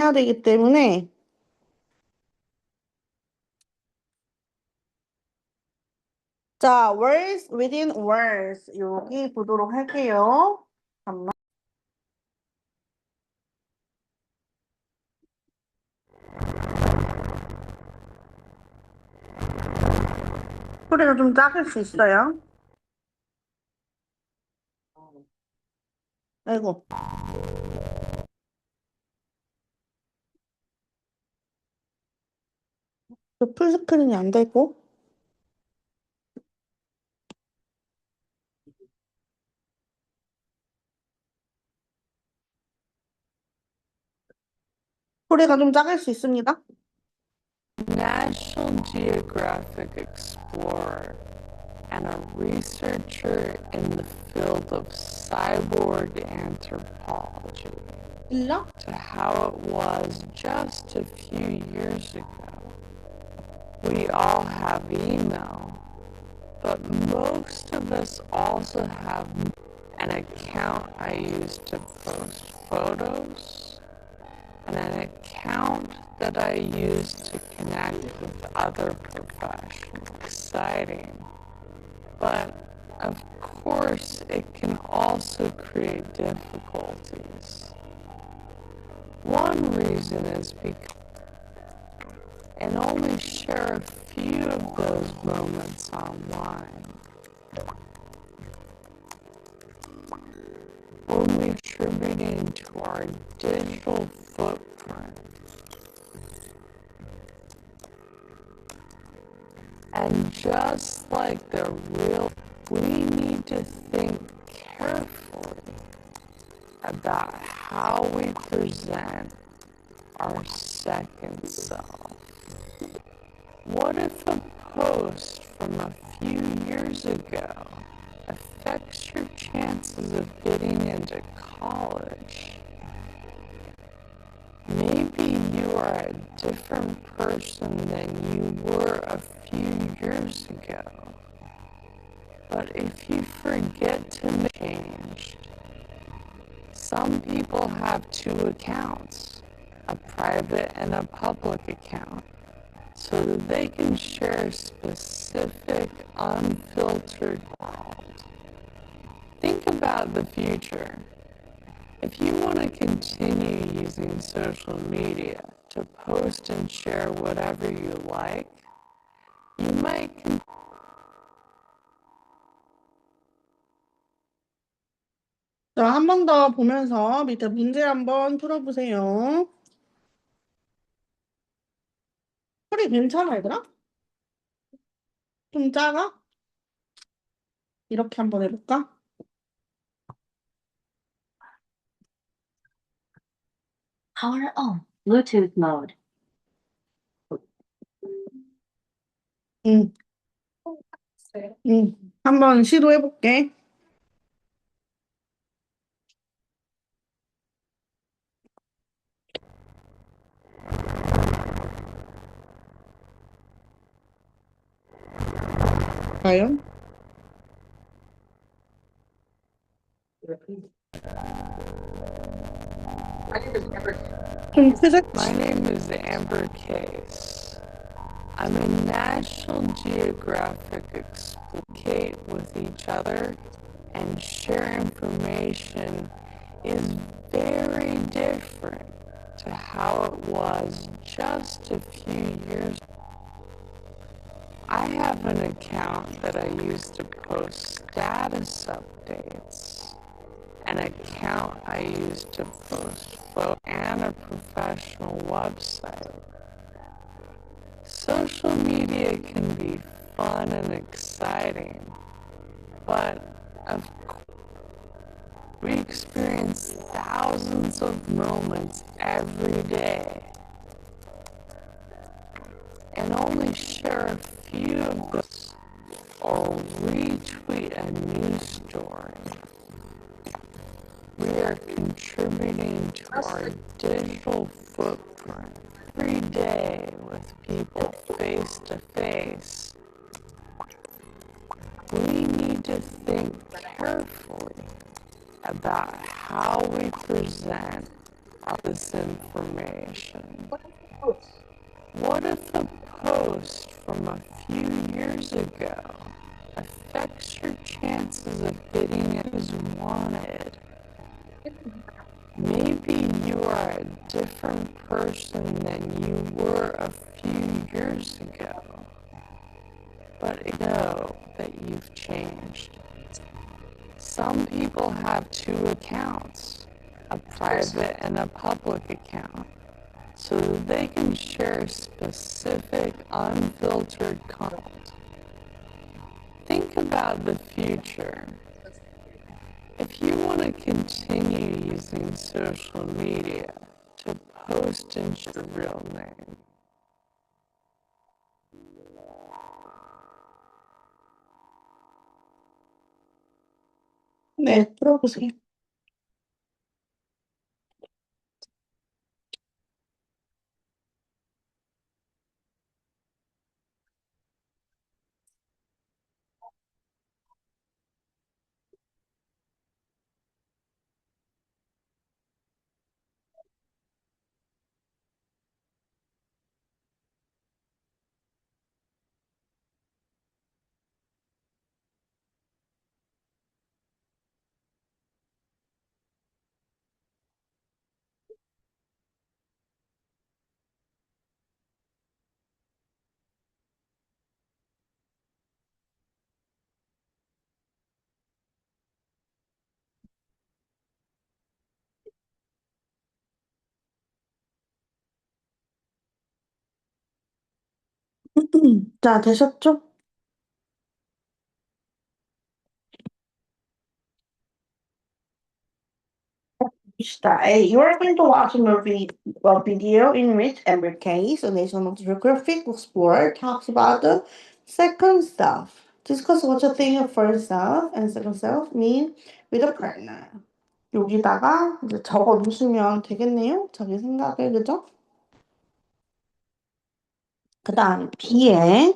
해야 되기 때문에 자, words within words 여기 보도록 할게요. 잠깐만. 소리가 좀 작을 수 있어요. 아이고. 풀스크린이 안 되고. 소리가 좀 작을 수 있습니다. National Geographic explorer and a researcher in the field of cyborg anthropology 들려? to how it was just a few years ago. We all have email, but most of us also have an account I use to post photos and an account that I use to connect with other professionals. Exciting. But of course, it can also create difficulties. One reason is because and only share a few of those moments online. When we're contributing to our digital footprint, and just like the real, we need to think carefully about how we present our second self. What if a post from a few years ago affects your chances of getting into college? Maybe you are a different person than you were a few years ago. But if you forget to make change, some people have two accounts, a private and a public account, so that they can share specific, unfiltered world. Think about the future. If you want to continue using social media to post and share whatever you like, you might 자, 한 번 더 보면서 밑에 문제 한번 풀어보세요. 소리 괜찮아, 얘들아? 좀 작아? 이렇게 한번 해볼까? Power on. Bluetooth mode. 응, 응. 한번 시도해볼게. 과연? 좀 크지? My name is Amber Case. I'm a National Geographic explicate with each other and share information is very different to how it was just a few years ago. I have an account that I use to post status updates, an account I use to post photos, and a professional website. Social media can be fun and exciting, but of course, we experience thousands of moments every day and only share a few of those or retweet a news story. We are contributing to our digital footprint every day with people face to face. We need to think carefully about how we present this information? What if the post from a few years ago affects your chances of getting it as wanted? Maybe you are a different person than you were a few years ago, but know that you've changed. Some people have two accounts, a private and a public account, so that they can share specific, unfiltered content. Think about the future. If you want to continue using social media to post in your real name, 네, 들어보세요. 자, 되셨죠? Start. You are going to watch a movie, a video in which every case a National Geographic Explorer talks about the second self. Discuss what you think of first self and second self mean with a partner. 여기다가 이제 적어 놓으시면 되겠네요. 자기 생각을, 그죠? 그 다음, B에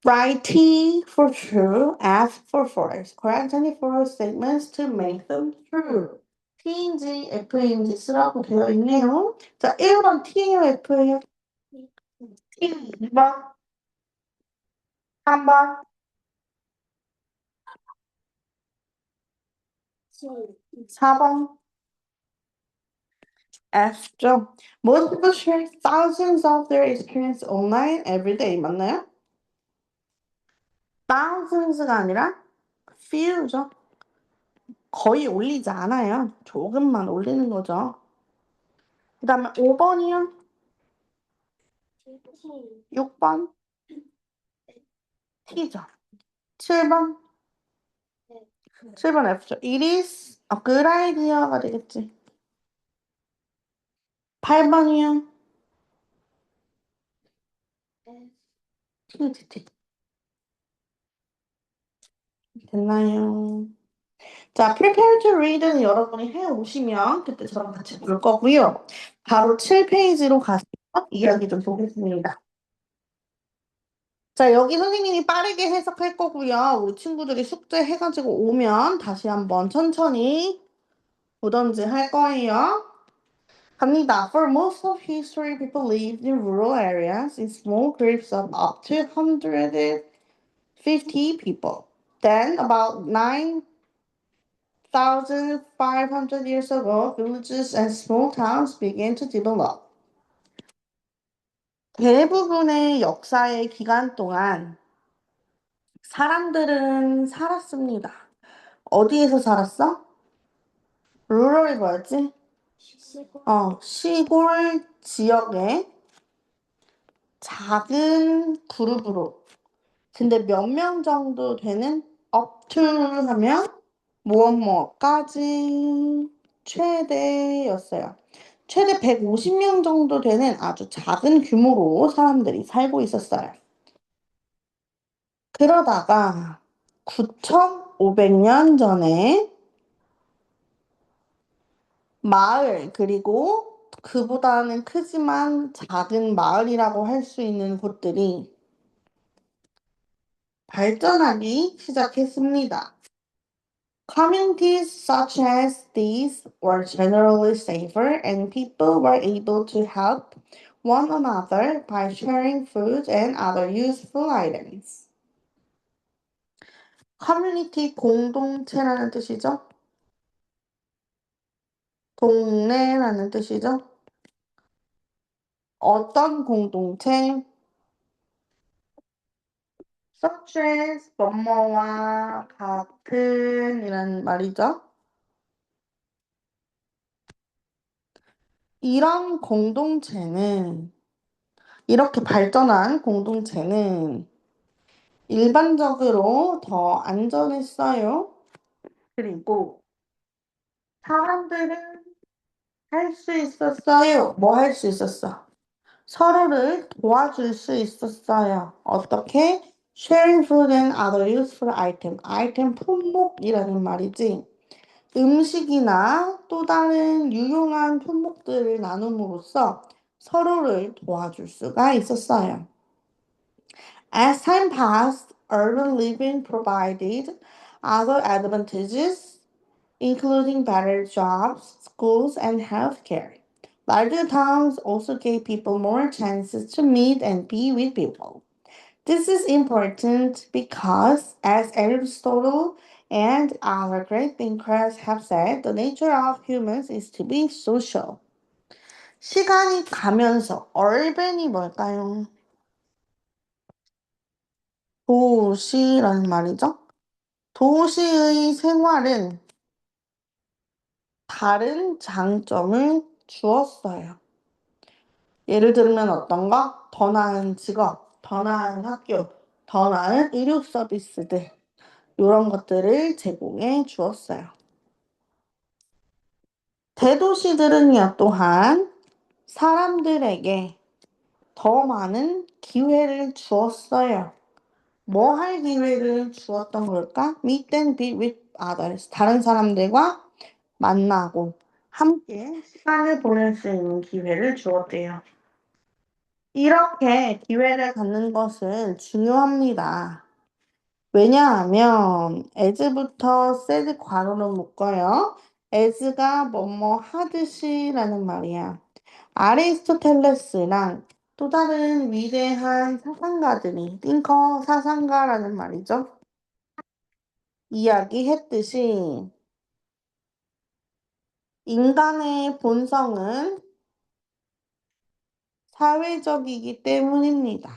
write T for true, F for false. Correct any false statements to make them true. T인지 F인지 쓰라고 되어 있네요. 자, 1번 T예요, F예요? T, 2번, 3번, 4번, F죠. Most people share thousands of their experience online every day. 맞나요? Thousands가 아니라 few죠. 거의 올리지 않아요. 조금만 올리는 거죠. 그 다음에 5번이요. 6번 T죠. 7번 7번 F죠. It is a good idea가 되겠지. 8번이요. T지 T. 됐나요? 자, prepare to read는 여러분이 해오시면 그때 저랑 같이 볼 거고요. 바로 7페이지로 가서 이야기 좀 보겠습니다. 자, 여기 선생님이 빠르게 해석할 거고요. 우리 친구들이 숙제 해가지고 오면 다시 한번 천천히 보던지 할 거예요. 갑니다. For most of history, people lived in rural areas in small groups of up to 150 people. Then, about 9,500 years ago, villages and small towns began to develop. 대부분의 역사의 기간 동안 사람들은 살았습니다. 어디에서 살았어? rural이 뭐였지? 시골 지역에 작은 그룹으로. 근데 몇 명 정도 되는 up to 하면 뭐뭐까지 최대였어요. 최대 150명 정도 되는 아주 작은 규모로 사람들이 살고 있었어요. 그러다가 9,500년 전에 마을, 그리고 그보다는 크지만 작은 마을이라고 할 수 있는 곳들이 발전하기 시작했습니다. Communities such as these were generally safer and people were able to help one another by sharing food and other useful items. 커뮤니티 공동체라는 뜻이죠. 동네라는 뜻이죠. 어떤 공동체? such as 뭐뭐와 같은 이란 말이죠. 이런 공동체는 이렇게 발전한 공동체는 일반적으로 더 안전했어요. 그리고 사람들은 할 수 있었어요. 뭐 할 수 있었어? 서로를 도와줄 수 있었어요. 어떻게? Sharing food and other useful item. 아이템 품목이라는 말이지. 음식이나 또 다른 유용한 품목들을 나눔으로써 서로를 도와줄 수가 있었어요. As time passed, urban living provided other advantages, including better jobs, schools, and healthcare. Larger towns also gave people more chances to meet and be with people. This is important because, as Aristotle and our great thinkers have said, the nature of humans is to be social. 시간이 가면서 urban이 뭘까요? 도시라는 말이죠. 도시의 생활은 다른 장점을 주었어요. 예를 들면 어떤 거? 더 나은 직업, 더 나은 학교, 더 나은 의료 서비스들 이런 것들을 제공해 주었어요. 대도시들은요 또한 사람들에게 더 많은 기회를 주었어요. 뭐 할 기회를 주었던 걸까? Meet and be with others. 다른 사람들과 만나고 함께 시간을 보낼 수 있는 기회를 주었대요. 이렇게 기회를 갖는 것은 중요합니다. 왜냐하면 as부터 said 괄호로 묶어요. as가 뭐뭐 하듯이라는 말이야. 아리스토텔레스랑 또 다른 위대한 사상가들이 띵커 사상가라는 말이죠. 이야기했듯이 인간의 본성은 사회적이기 때문입니다.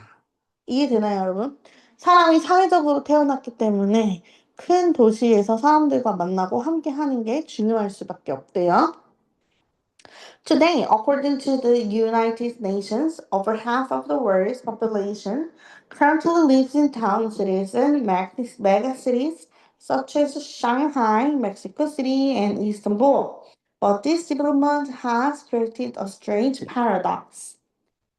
이해되나요, 여러분? 사람이 사회적으로 태어났기 때문에 큰 도시에서 사람들과 만나고 함께 하는 게 중요할 수밖에 없대요. Today, according to the United Nations, over half of the world's population currently lives in town cities and megacities such as Shanghai, Mexico City, and Istanbul. But this development has created a strange paradox.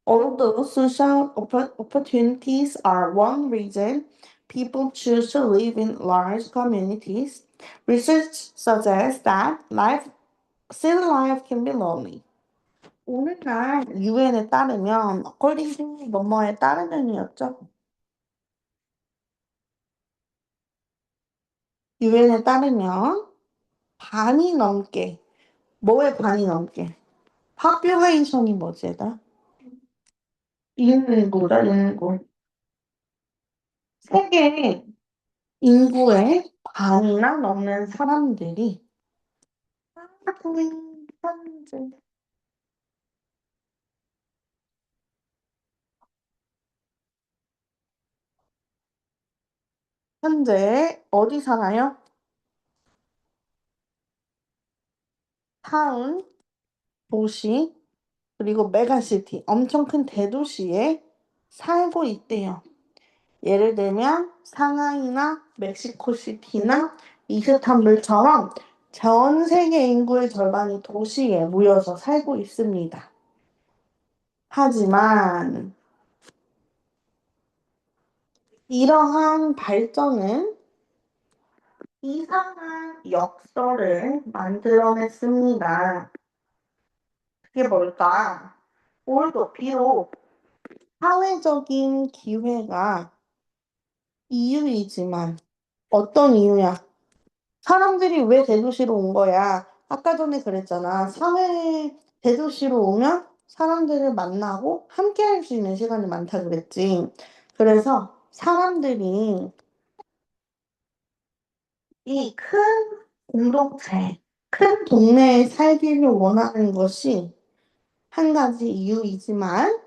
Although social opportunities are one reason people choose to live in large communities, research suggests that city life can be lonely. 오늘날 유엔에 따르면 according to 뭐뭐에 따르면이었죠. 유엔에 따르면 반이 넘게 뭐의 반이 넘게 population이 뭐지 얘들아? 인구다 인구. 세계 인구의 반이나 넘는 사람들이 현재 어디 살아요? 타운, 도시, 그리고 메가시티, 엄청 큰 대도시에 살고 있대요. 예를 들면 상하이나 멕시코시티나 이스탄불처럼 전 세계 인구의 절반이 도시에 모여서 살고 있습니다. 하지만 이러한 발전은 이상한 역설을 만들어냈습니다. 그게 뭘까? 오늘도 비록 사회적인 기회가 이유이지만 어떤 이유야? 사람들이 왜 대도시로 온 거야? 아까 전에 그랬잖아. 대도시로 오면 사람들을 만나고 함께 할 수 있는 시간이 많다 그랬지. 그래서 사람들이 이 큰 공동체, 큰 동네에 살기를 원하는 것이 한 가지 이유이지만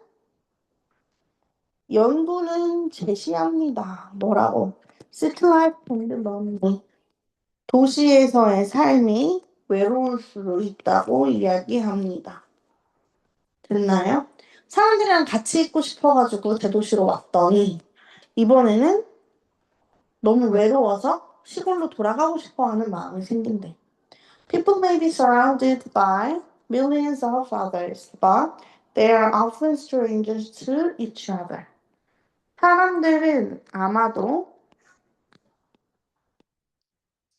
연구는 제시합니다. 뭐라고? City life can be lonely. 도시에서의 삶이 외로울 수도 있다고 이야기합니다. 됐나요? 사람들이랑 같이 있고 싶어가지고 대도시로 왔더니 이번에는 너무 외로워서 시골로 돌아가고 싶어하는 마음이 생긴대. People may be surrounded by millions of others, but they are often strangers to each other. 사람들은 아마도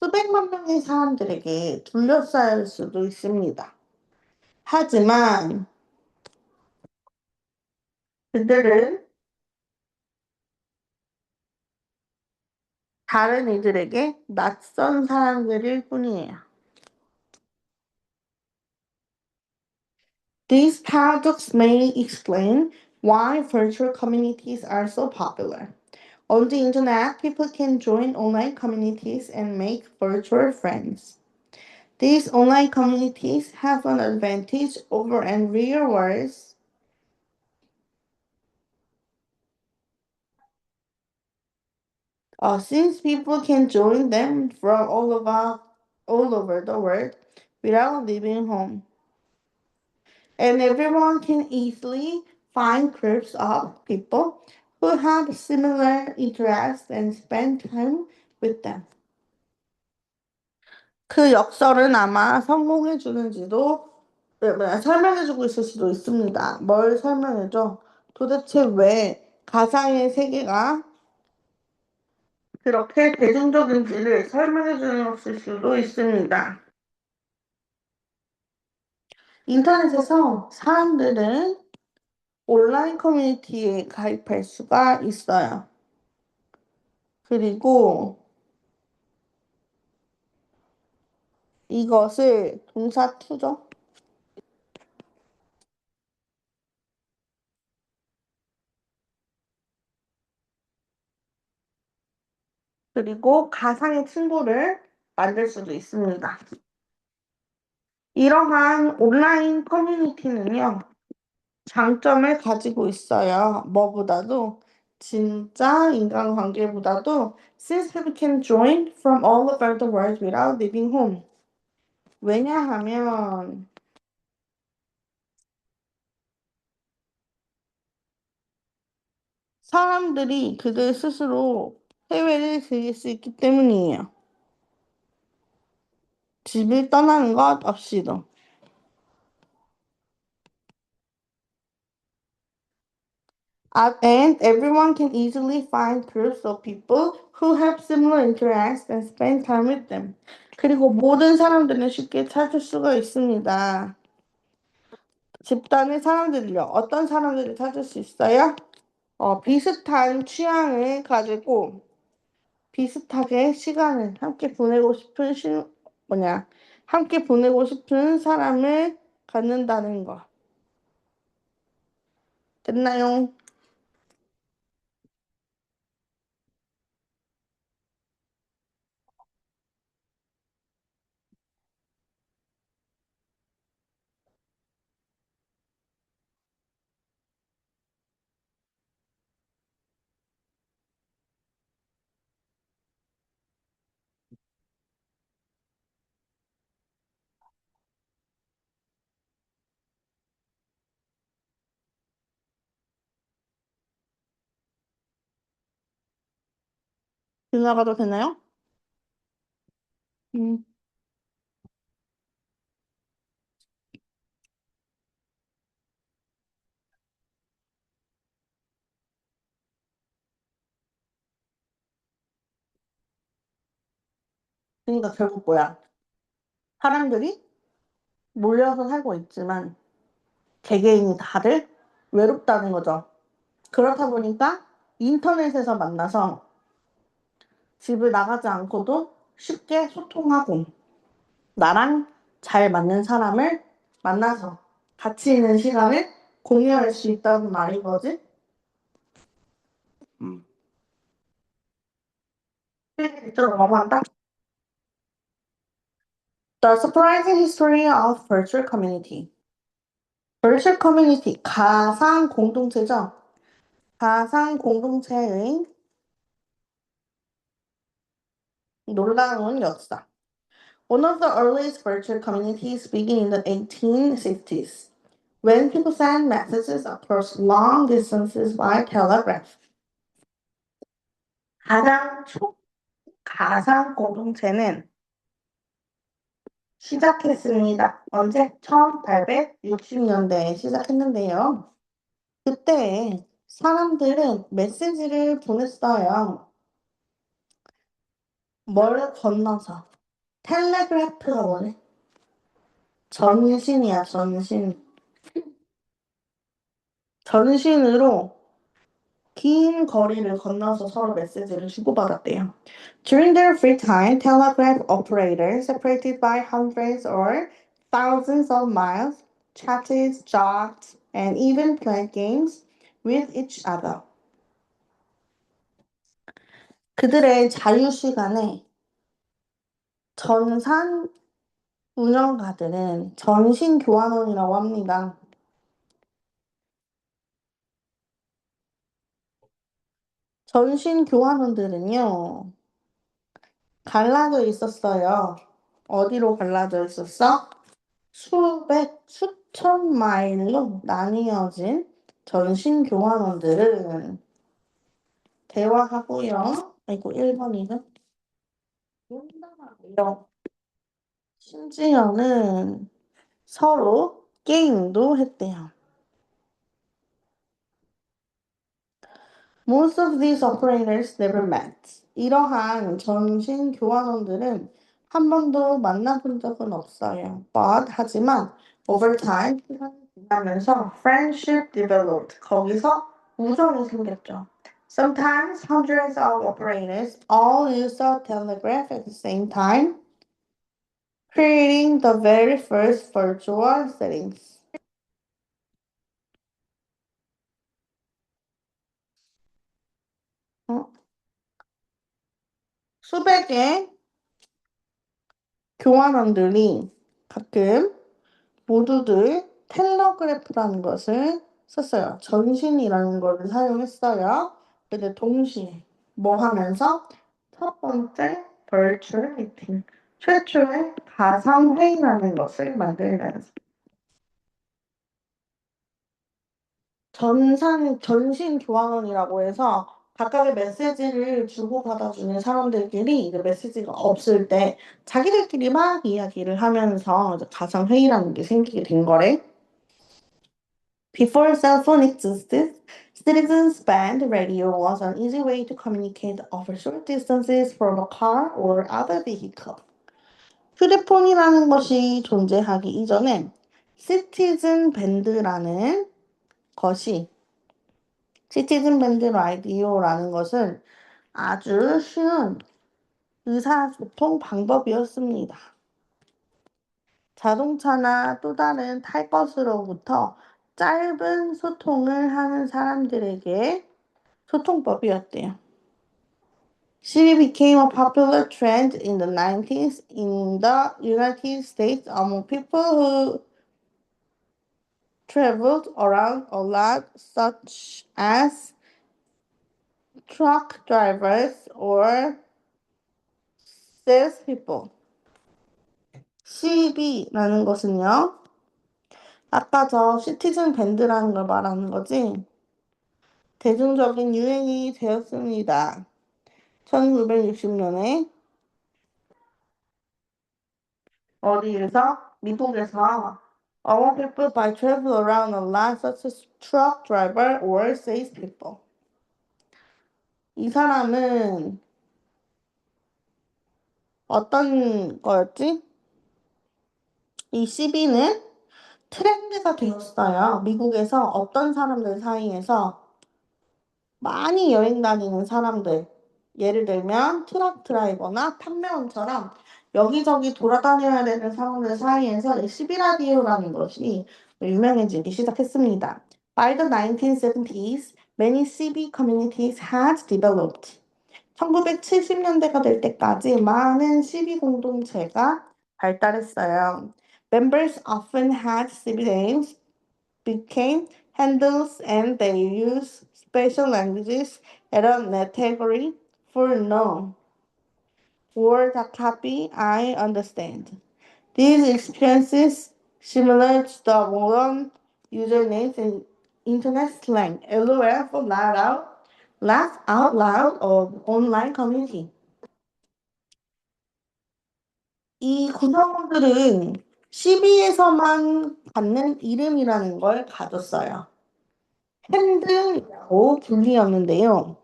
수백만 명의 사람들에게 둘러싸일 수도 있습니다. 하지만 그들은 다른 이들에게 낯선 사람들일 뿐이에요. These paradoxes may explain why virtual communities are so popular. On the internet, people can join online communities and make virtual friends. These online communities have an advantage over in real world. Since people can join them from all over the world without leaving home. And everyone can easily find groups of people who have similar interests and spend time with them. 그 역설은 아마 설명해주고 있을 수도 있습니다. 뭘 설명해줘? 도대체 왜 가상의 세계가 그렇게 대중적인지를 설명해주는 수도 있습니다. 인터넷에서 사람들은 온라인 커뮤니티에 가입할 수가 있어요. 그리고 이것을 동사 투죠. 그리고 가상의 친구를 만들 수도 있습니다. 이러한 온라인 커뮤니티는요, 장점을 가지고 있어요. 뭐보다도 진짜 인간관계보다도 since we can join from all over the world without leaving home. 왜냐하면 사람들이 그들 스스로 해외를 즐길 수 있기 때문이에요. 집을 떠나는 것 없이도. And everyone can easily find groups of people who have similar interests and spend time with them. 그리고 모든 사람들은 쉽게 찾을 수가 있습니다. 집단의 사람들을요. 어떤 사람들을 찾을 수 있어요? 비슷한 취향을 가지고 비슷하게 시간을 함께 보내고 싶은 사람을 갖는다는 거. 됐나요? 지나가도 되나요? 음, 그러니까 결국 뭐야? 사람들이 몰려서 살고 있지만 개개인이 다들 외롭다는 거죠. 그렇다 보니까 인터넷에서 만나서 집을 나가지 않고도 쉽게 소통하고 나랑 잘 맞는 사람을 만나서 같이 있는 시간을 공유할 수 있다는 말이거든. 음. 이쪽으로 넘어간다. The surprising history of virtual community. virtual community, 가상 공동체죠. 가상 공동체의 놀라운 역사. One of the earliest virtual communities began in the 1860s, when people sent messages across long distances by telegraph. 가장 초 가상 공동체는 시작했습니다. 언제? 1860년대에 시작했는데요. 그때 사람들은 메시지를 보냈어요. 뭘 건너서. 텔레그래프가 뭐래? 전신이야, 전신. 전신으로 긴 거리를 건너서 서로 메시지를 주고받았대요. During their free time, telegraph operators, separated by hundreds or thousands of miles, chatted, joked, and even played games with each other. 그들의 자유 시간에 전산 운영가들은 전신 교환원이라고 합니다. 전신 교환원들은요, 갈라져 있었어요. 어디로 갈라져 있었어? 수백, 수천 마일로 나뉘어진 전신 교환원들은 대화하고요. 아이고, 1번이는 농담하고요. 심지어는 서로 게임도 했대요. Most of these operators never met. 이러한 전신 교환원들은 한 번도 만나본 적은 없어요. 하지만 over time 시간이 지나면서 friendship developed. 거기서 우정이 생겼죠. Sometimes hundreds of operators all use the telegraph at the same time, creating the very first virtual settings. 수백의 교환원들이 가끔 모두들 텔레그래프라는 것을 썼어요. 전신이라는 것을 사용했어요. 근데 동시에 뭐 하면서? 첫 번째 virtual meeting, 최초의 가상회의라는 것을 만들면서 전신 교환원이라고 해서 각각의 메시지를 주고받아주는 사람들끼리 이제 메시지가 없을 때 자기들끼리 막 이야기를 하면서 이제 가상회의라는 게 생기게 된 거래. Before cell phone existed, citizens' band radio was an easy way to communicate over short distances from a car or other vehicle. 휴대폰이라는 것이 존재하기 이전에 시티즌 밴드라는 것이 시티즌 밴드 라디오라는 것은 아주 쉬운 의사소통 방법이었습니다. 자동차나 또 다른 탈 것으로부터 짧은 소통을 하는 사람들에게 소통법이었대요. Siri became a popular trend in the 90s in the United States among people who traveled around a lot, such as truck drivers or salespeople. CB라는 것은요, 아까 저 시티즌 밴드라는 걸 말하는 거지. 대중적인 유행이 되었습니다. 1960년에 어디에서? 미국에서 Our people by travel around a lot such as truck driver or salespeople. 이 사람은 어떤 거였지? 이 CB는 트렌드가 되었어요. 미국에서 어떤 사람들 사이에서 많이 여행 다니는 사람들이 예를 들면 트럭 드라이버나 판매원처럼 여기저기 돌아다녀야 되는 사람들 사이에서 이 CB 라디오라는 것이 유명해지기 시작했습니다. By the 1970s, many CB communities had developed. 1970년대가 될 때까지 많은 CB 공동체가 발달했어요. Members often had CB names, became handles, and they use special languages at a category for no word a copy I understand. These experiences similar to the modern usernames in internet slang, LOL for laugh out loud of online community. 이 구성원들은 CB에서만 받는 이름이라는 걸 가졌어요. 핸들이라고 불리었는데요.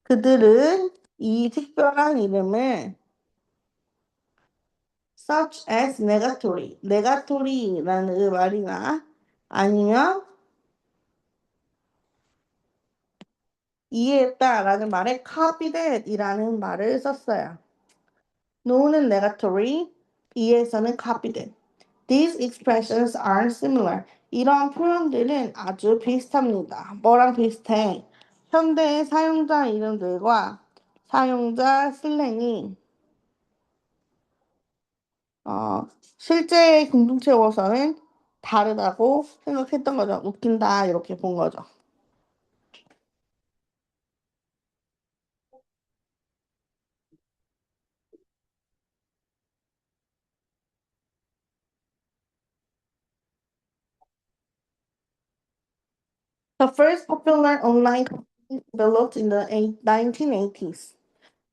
그들은 이 특별한 이름을 such as negatory라는 그 말이나 아니면 이해했다라는 말에 copied이라는 말을 썼어요. no는 negatory, 이해에서는 copied. These expressions are similar. 이런 표현들은 아주 비슷합니다. 뭐랑 비슷해? 현대의 사용자 이름들과 사용자 슬랭이 실제 공동체로서는 다르다고 생각했던 거죠. 웃긴다 이렇게 본 거죠. The first popular online community developed in the 1980s.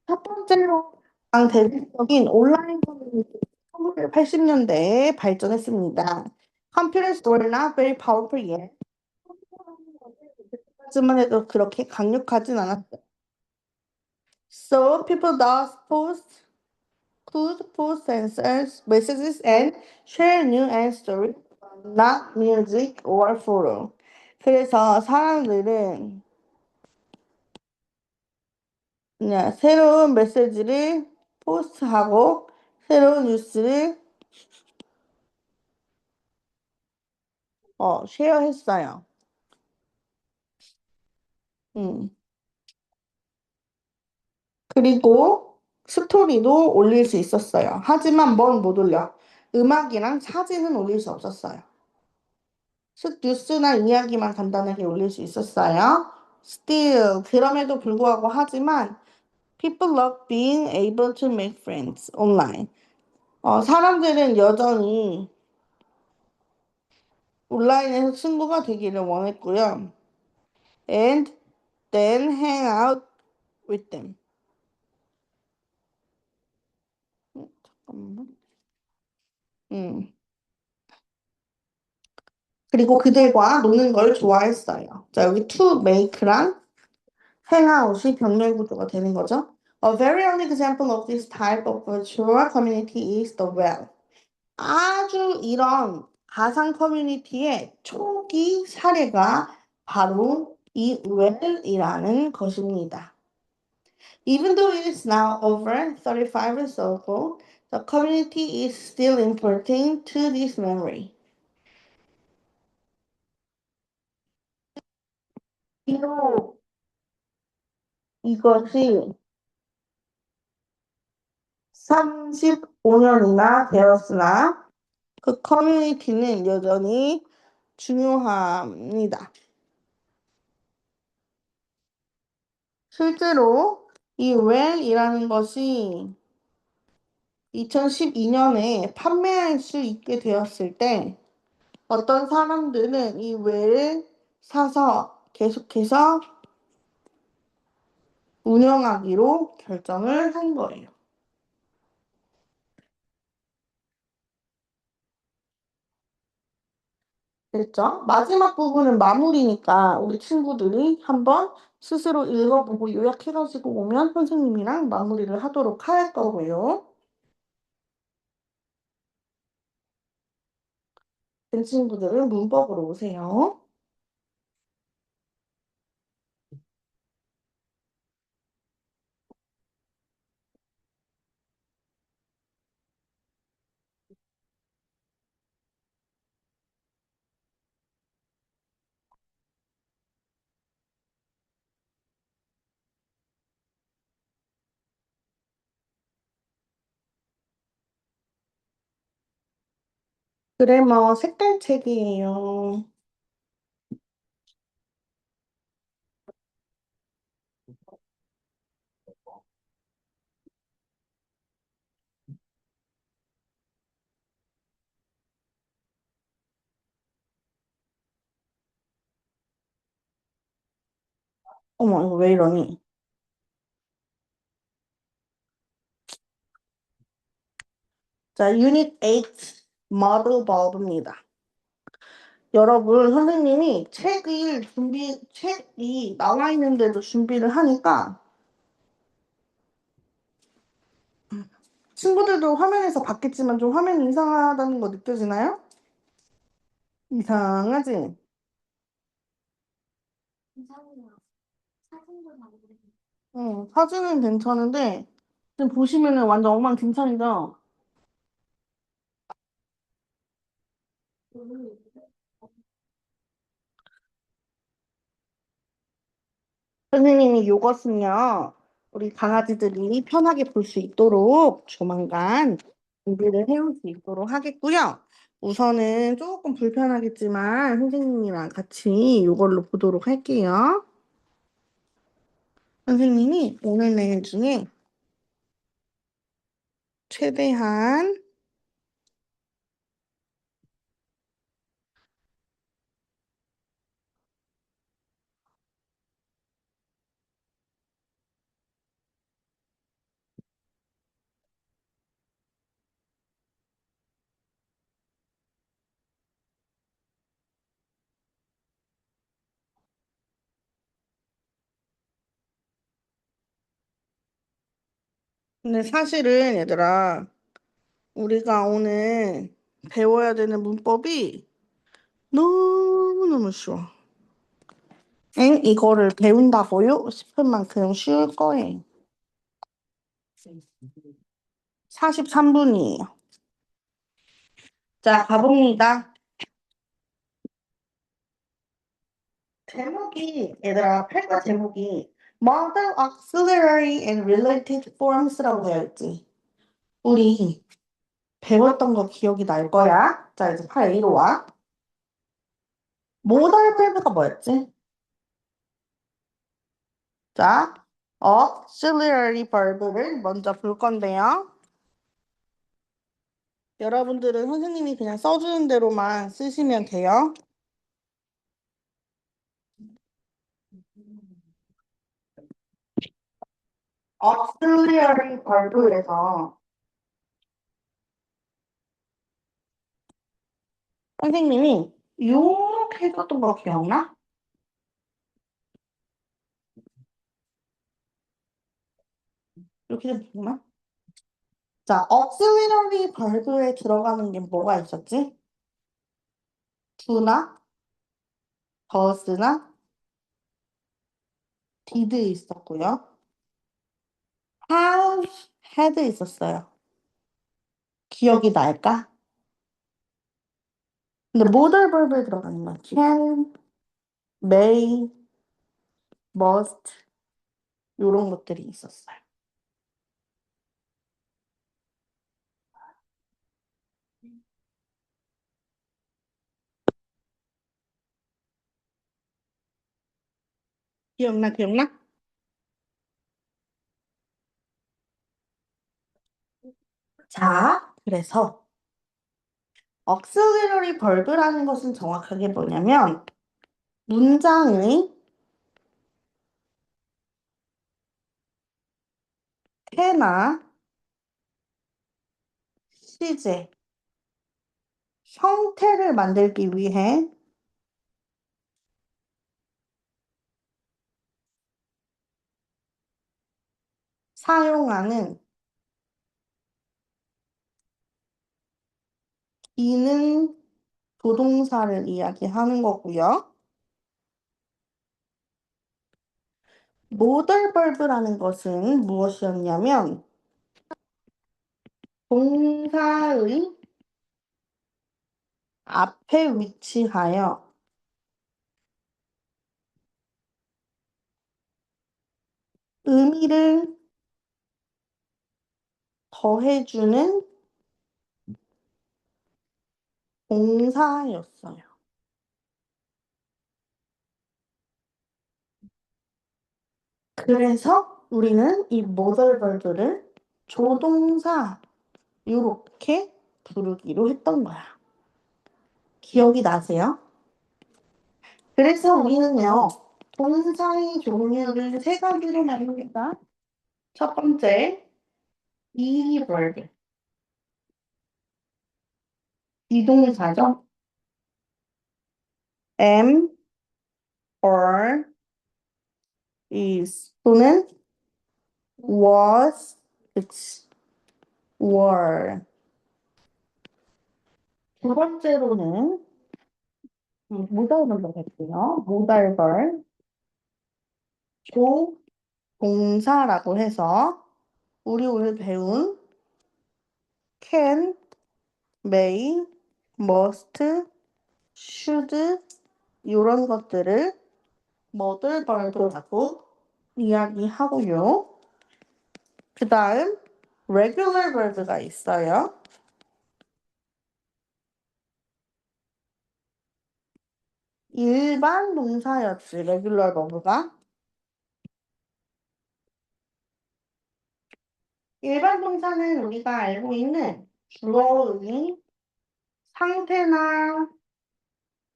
첫 번째로 가장 대중적인 온라인 커뮤니티 1980년대에 발전했습니다. Computers were not very powerful yet. 그때까지만 해도 그렇게 강력하진 않았어요. So people thus could post messages and share news and stories, not music or photo. 그래서 사람들은 그냥 새로운 메시지를 포스트하고 새로운 뉴스를 쉐어했어요. 음. 그리고 스토리도 올릴 수 있었어요. 하지만 뭔 못 올려. 음악이랑 사진은 올릴 수 없었어요. 뉴스나 이야기만 간단하게 올릴 수 있었어요. Still, 그럼에도 불구하고 하지만 people love being able to make friends online. 사람들은 여전히 온라인에서 친구가 되기를 원했고요. And then hang out with them. 잠깐만. 그리고 그들과 노는 걸 좋아했어요. 자, 여기 to make랑 hangout이 병렬 구조가 되는 거죠. A very early example of this type of virtual community is the well. 아주 이런 가상 커뮤니티의 초기 사례가 바로 이 well이라는 것입니다. Even though it is now over 35 years ago, the community is still important to this memory. 비록 이것이 35년이나 되었으나 그 커뮤니티는 여전히 중요합니다. 실제로 이 well이라는 것이 2012년에 판매할 수 있게 되었을 때 어떤 사람들은 이 well을 사서 계속해서 운영하기로 결정을 한 거예요. 됐죠? 마지막 부분은 마무리니까 우리 친구들이 한번 스스로 읽어보고 요약해가지고 오면 선생님이랑 마무리를 하도록 할 거고요. 된 친구들은 문법으로 오세요. 그래, 뭐, 색깔책이에요. 어머, 이거 왜 이러니? 자, 유닛 8 모델 버브입니다. 여러분, 선생님이 책이 나와 있는데도 준비를 하니까 친구들도 화면에서 봤겠지만 좀 화면이 이상하다는 거 느껴지나요? 이상하지? 응, 사진은 괜찮은데 지금 보시면은 완전 엉망진창이죠? 선생님이 이것은요, 우리 강아지들이 편하게 볼 수 있도록 조만간 준비를 해올 수 있도록 하겠고요. 우선은 조금 불편하겠지만 선생님이랑 같이 이걸로 보도록 할게요. 선생님이 오늘 내일 중에 최대한 근데 사실은 얘들아 우리가 오늘 배워야 되는 문법이 너무너무 쉬워. 엥? 이거를 배운다고요? 싶은 만큼 쉬울 거예요. 43분이에요. 자, 가봅니다. 제목이, 얘들아, 팔과 제목이 Model Auxiliary and Related Forms라고 되어 있지. 우리 배웠던 거 기억이 날 거야. 자, 이제 8A로 와. 모달 verb가 뭐였지? 자, auxiliary verb를 먼저 볼 건데요. 여러분들은 선생님이 그냥 써주는 대로만 쓰시면 돼요. auxiliary verb에서 선생님이 요렇게 해줬던 거 기억나? 이렇게 해줬나? 자, auxiliary verb에 들어가는 게 뭐가 있었지? do나, does나, did 있었고요. have, had 있었어요. 기억이 날까? 근데 modal verb에 들어가는 건 can, may, must 이런 것들이 있었어요. 기억나, 기억나? 자, 그래서 auxiliary verb라는 것은 정확하게 뭐냐면 문장의 태나 시제, 형태를 만들기 위해 사용하는 기능 조동사를 이야기하는 거고요. modal verb라는 것은 무엇이었냐면 동사의 앞에 위치하여 의미를 더해주는 동사였어요. 그래서 우리는 이 modal verb를 조동사 이렇게 부르기로 했던 거야. 기억이 나세요? 그래서 우리는요, 동사의 종류를 세 가지로 나눕니다. 첫 번째, be verb. 비동사죠. am, or, is 또는 was, it's, were. 두 번째로는 modal verb 할게요. modal verb. 조동사라고 해서 우리 오늘 배운 can, may, must, should 이런 것들을 modal verb라고 이야기하고요. 그 다음 regular verb가 있어요. 일반 동사였지, regular verb가. 일반 동사는 우리가 알고 있는 주어의 상태나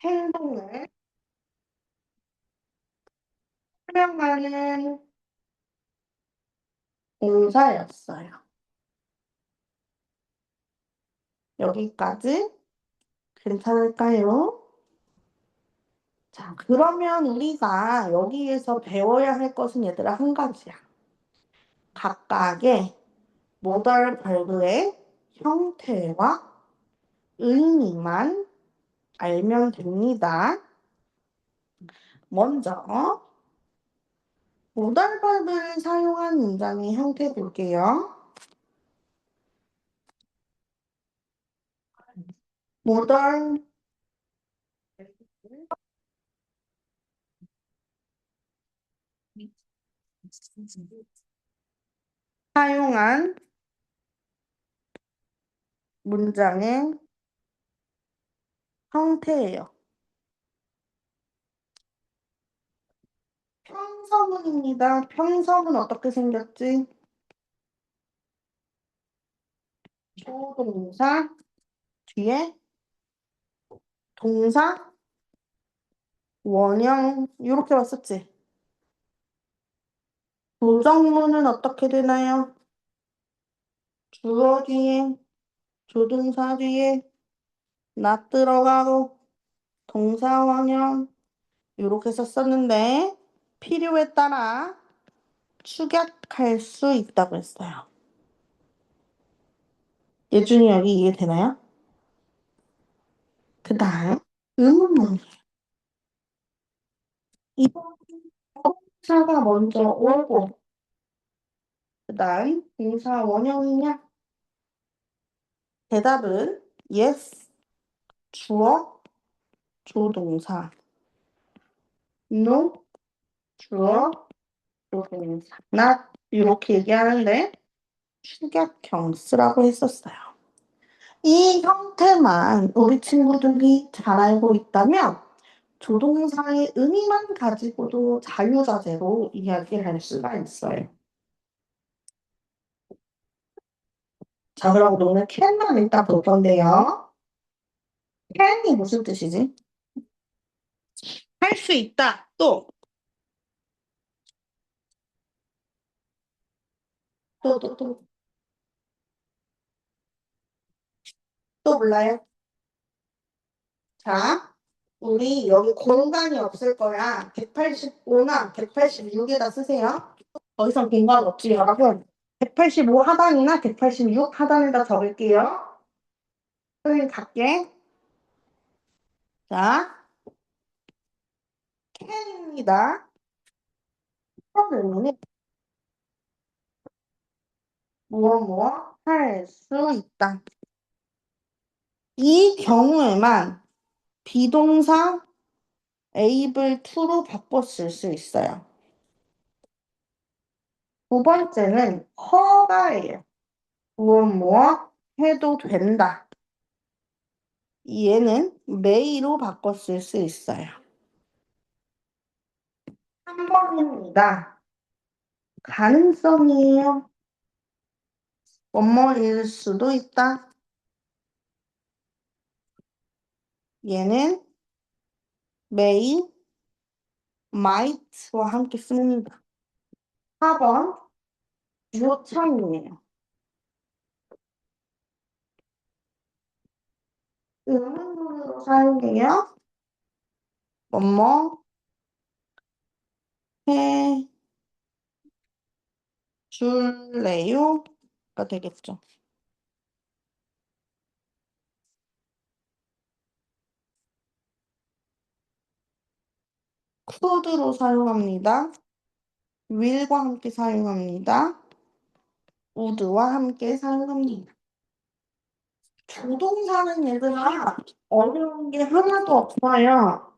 행동을 설명하는 동사였어요. 여기까지 괜찮을까요? 자, 그러면 우리가 여기에서 배워야 할 것은 얘들아 한 가지야. 각각의 modal verb의 형태와 의미만 알면 됩니다. 먼저 modal verb를 사용한 문장의 형태 볼게요. modal 사용한 문장의 형태예요. 평서문입니다. 평서문 어떻게 생겼지? 조동사 뒤에 동사 원형 이렇게 왔었지. 부정문은 어떻게 되나요? 주어 뒤에 조동사 뒤에 not 들어가고 동사 원형 이렇게 썼었는데 필요에 따라 축약할 수 있다고 했어요. 예준이 여기 이해되나요? 그 다음 의문문. 이번 동사가 먼저 오고 그 다음 동사 원형이냐? 대답은 yes, 주어, 조동사. no, 주어, 조동사. not 이렇게 얘기하는데 축약형 쓰라고 했었어요. 이 형태만 우리 친구들이 잘 알고 있다면 조동사의 의미만 가지고도 자유자재로 이야기할 수가 있어요. 자, 그럼 오늘 can만 일단 볼 건데요. can이 무슨 뜻이지? 할 수 있다. 또 몰라요? 자, 우리 여기 공간이 없을 거야. 185나 186에다 쓰세요. 더 이상 공간 없지, 여러분. 185 하단이나 186 하단에다 적을게요. 선생님 갈게. 자, can입니다. 그러면 무엇 할 수 있다. 이 경우에만 비동사 able to로 바꿔 쓸 수 있어요. 두 번째는 허가예요. 무엇 해도 된다. 얘는 may로 바꿔 쓸 수 있어요. 3번입니다. 가능성이에요. 뭐뭐일 수도 있다. 얘는 may, might와 함께 씁니다. 4번 요청이에요. 의문문으로 사용해요. 뭐뭐 해 줄래요?가 되겠죠. could로 사용합니다. will과 함께 사용합니다. would와 함께 사용합니다. 조동사는 얘들아 어려운 게 하나도 없어요.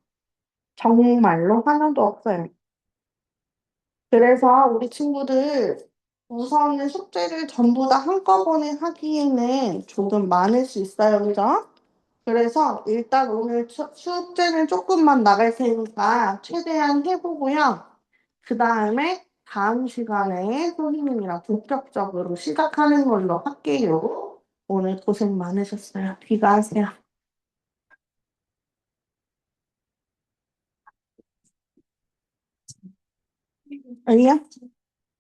정말로 하나도 없어요. 그래서 우리 친구들 우선은 숙제를 전부 다 한꺼번에 하기에는 조금 많을 수 있어요. 그죠? 그래서 일단 오늘 숙제는 조금만 나갈 테니까 최대한 해보고요. 그 다음에 다음 시간에 선생님이랑 본격적으로 시작하는 걸로 할게요. 오늘 고생 많으셨어요. 귀가하세요. 아니야?